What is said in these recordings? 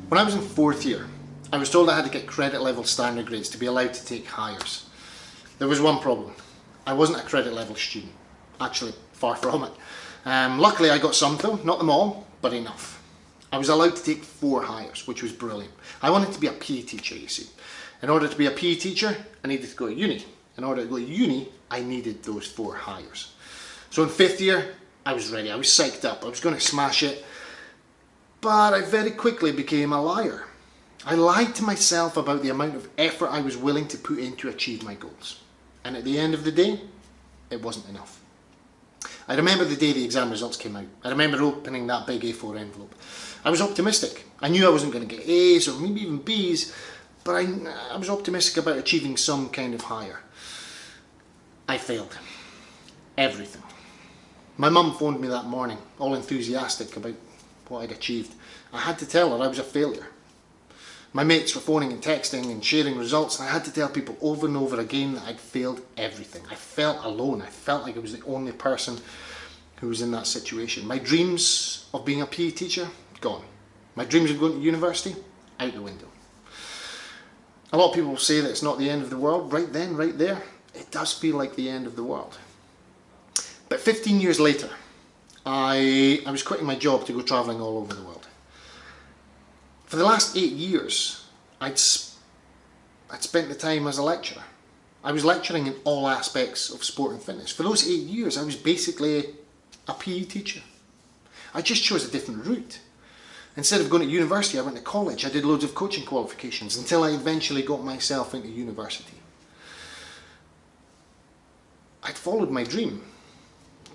When I was in fourth year, I was told I had to get credit level standard grades to be allowed to take hires. There was one problem. I wasn't a credit level student. Actually, far from it. Luckily I got some though, not them all, but enough. I was allowed to take 4 hires, which was brilliant. I wanted to be a PE teacher, you see. In order to be a PE teacher, I needed to go to uni. In order to go to uni, I needed those 4 hires. So in 5th year, I was ready. I was psyched up. I was going to smash it. But I very quickly became a liar. I lied to myself about the amount of effort I was willing to put in to achieve my goals. And at the end of the day, it wasn't enough. I remember the day the exam results came out. I remember opening that big A4 envelope. I was optimistic. I knew I wasn't going to get A's or maybe even B's, but I was optimistic about achieving some kind of higher. I failed. Everything. My mum phoned me that morning, all enthusiastic about what I'd achieved. I had to tell her I was a failure. My mates were phoning and texting and sharing results, and I had to tell people over and over again that I'd failed everything. I felt alone. I felt like I was the only person who was in that situation. My dreams of being a PE teacher, gone. My dreams of going to university, out the window. A lot of people say that it's not the end of the world. Right then, right there, it does feel like the end of the world. But 15 years later, I was quitting my job to go travelling all over the world. For the last 8 years, I'd spent the time as a lecturer. I was lecturing in all aspects of sport and fitness. For those 8 years, I was basically a PE teacher. I just chose a different route. Instead of going to university, I went to college. I did loads of coaching qualifications until I eventually got myself into university. I'd followed my dream,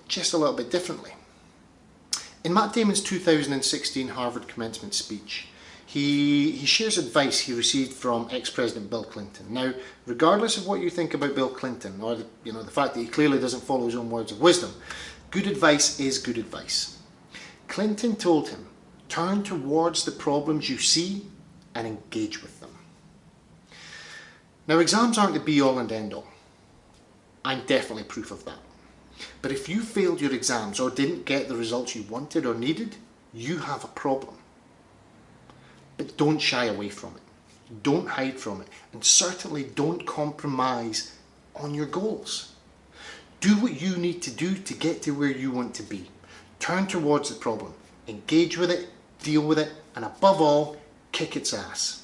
just a little bit differently. In Matt Damon's 2016 Harvard commencement speech, he shares advice he received from ex-President Bill Clinton. Now, regardless of what you think about Bill Clinton, or the fact that he clearly doesn't follow his own words of wisdom, good advice is good advice. Clinton told him, turn towards the problems you see and engage with them. Now, exams aren't the be-all and end-all. I'm definitely proof of that. But if you failed your exams or didn't get the results you wanted or needed, you have a problem. But don't shy away from it. Don't hide from it. And certainly don't compromise on your goals. Do what you need to do to get to where you want to be. Turn towards the problem. Engage with it, deal with it, and above all, kick its ass.